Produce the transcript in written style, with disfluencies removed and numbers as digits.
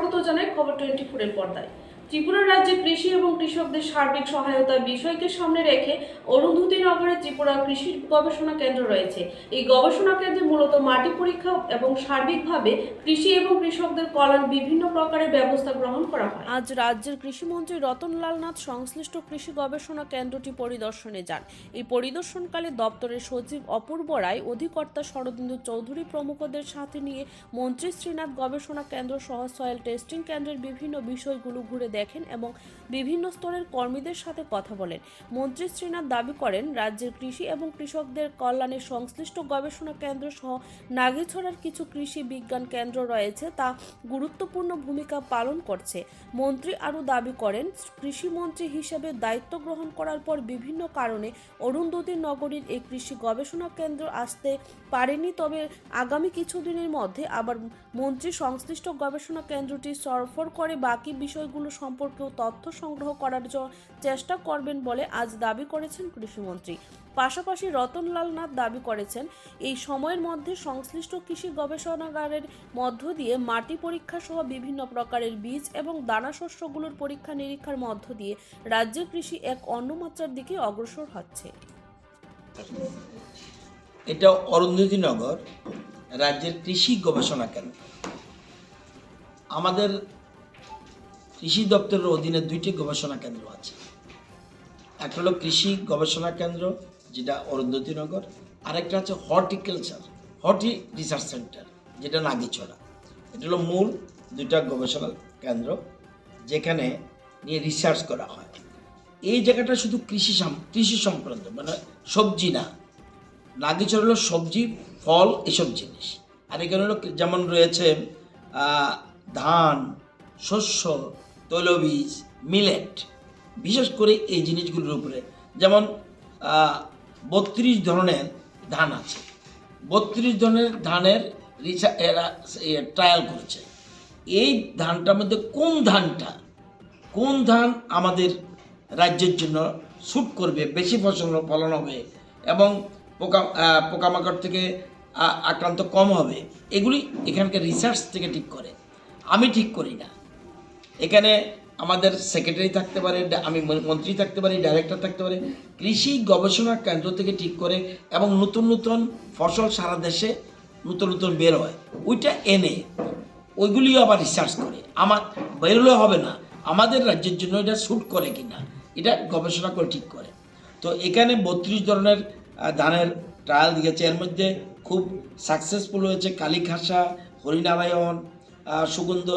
স্বাগত জানাই খবর 24 এর পর্দায়। ত্রিপুরা রাজ্যে কৃষি এবং কৃষকদের সার্বিক সহায়তার বিষয়কে সামনে রেখে অরুন্ধতী নগরে ত্রিপুরা কৃষি গবেষণা কেন্দ্র রয়েছে। এই গবেষণা কেন্দ্রে মূলত মাটি পরীক্ষা এবং সার্বিকভাবে কৃষি এবং কৃষকদের কল্যাণ বিভিন্ন প্রকারের ব্যবস্থা গ্রহণ করা হয়। আজ রাজ্যের কৃষিমন্ত্রী রতনলাল নাথ সংশ্লিষ্ট কৃষি গবেষণা কেন্দ্রটি পরিদর্শনে যান। এই পরিদর্শনকালে দপ্তরের সচিব অপূর্ব রায়, অধিকর্তা শরদিন্দু চৌধুরী প্রমুখদের সাথে নিয়ে মন্ত্রী শ্রীনাথ গবেষণা কেন্দ্র সহ সয়েল টেস্টিং কেন্দ্রের বিভিন্ন বিষয়গুলো ঘুরে দেখেন এবং বিভিন্ন স্তরের কর্মীদের সাথে কথা বলেন। মন্ত্রী শ্রীনাথ দাবি করেন, রাজ্যের কৃষি এবং কৃষকদের কল্যাণে সংশ্লিষ্ট গবেষণা কেন্দ্র সহ নাগিছড়ার কিছু কৃষি বিজ্ঞান কেন্দ্র রয়েছে, তা গুরুত্বপূর্ণ ভূমিকা পালন করছে। মন্ত্রী আরও দাবি করেন, কৃষিমন্ত্রী হিসেবে দায়িত্ব গ্রহণ করার পর বিভিন্ন কারণে অরুন্ধতী নগরীর এই কৃষি গবেষণা কেন্দ্র আসতে পারেনি, তবে আগামী কিছুদিনের মধ্যে আবার মন্ত্রী সংশ্লিষ্ট গবেষণা কেন্দ্রটি সফর করে বাকি বিষয়গুলো সম্পর্কেও তথ্য সংগ্রহ করার চেষ্টা করবেন বলে আজ দাবি করেছেন কৃষিমন্ত্রী। পাশাপাশি রতনলাল নাথ দাবি করেছেন, এই সময়ের মধ্যে সংশ্লিষ্ট কৃষি গবেষণাগারের মধ্য দিয়ে মাটি পরীক্ষা সহ বিভিন্ন প্রকারের বীজ এবং দানা শস্যগুলোর পরীক্ষা নিরীক্ষার মধ্য দিয়ে রাজ্যের কৃষি এক অন্য মাত্রার দিকে অগ্রসর হচ্ছে। এটা অরুন্ধতী নগর রাজ্যের কৃষি গবেষণা কেন্দ্র। আমাদের কৃষি দপ্তরের অধীনে দুইটি গবেষণা কেন্দ্র আছে। একটা হলো কৃষি গবেষণা কেন্দ্র, যেটা অরুন্ধতী নগর, আরেকটা আছে হর্টি রিসার্চ সেন্টার, যেটা নাগিছড়া। এটা হলো মূল দুইটা গবেষণা কেন্দ্র, যেখানে নিয়ে রিসার্চ করা হয়। এই জায়গাটা শুধু কৃষি সংক্রান্ত, মানে সবজি না। নাগিছড়া হলো সবজি, ফল, এসব জিনিস। আর এখানে হলো যেমন রয়েছে ধান, শস্য, তৈলবীজ, মিলেট, বিশেষ করে এই জিনিসগুলোর উপরে। যেমন 32 ধরনের ধান আছে। 32 ধরনের ধানের এরা ট্রায়াল করেছে। এই ধানটার মধ্যে কোন ধান আমাদের রাজ্যের জন্য স্যুট করবে, বেশি ফলন হবে এবং পোকামাকড় থেকে আক্রান্ত কম হবে, এগুলি এখানকার রিসার্চ থেকে ঠিক করে। আমি ঠিক করি না। এখানে আমাদের সেক্রেটারি থাকতে পারে, আমি মন্ত্রী থাকতে পারি, ডাইরেক্টর থাকতে পারে। কৃষি গবেষণা কেন্দ্র থেকে ঠিক করে এবং নতুন ফসল সারা দেশে নতুন বের হয়, ওইটা এনে ওইগুলিও আবার রিসার্চ করে। আমার বেরোলে হবে না, আমাদের রাজ্যের জন্য এটা স্যুট করে কিনা এটা গবেষণা করে ঠিক করে। তো এখানে 32 ধরনের ধানের ট্রায়াল দিয়েছে। এর মধ্যে খুব সাকসেসফুল হয়েছে কালীখাসা, হরিনারায়ণ, সুগন্ধ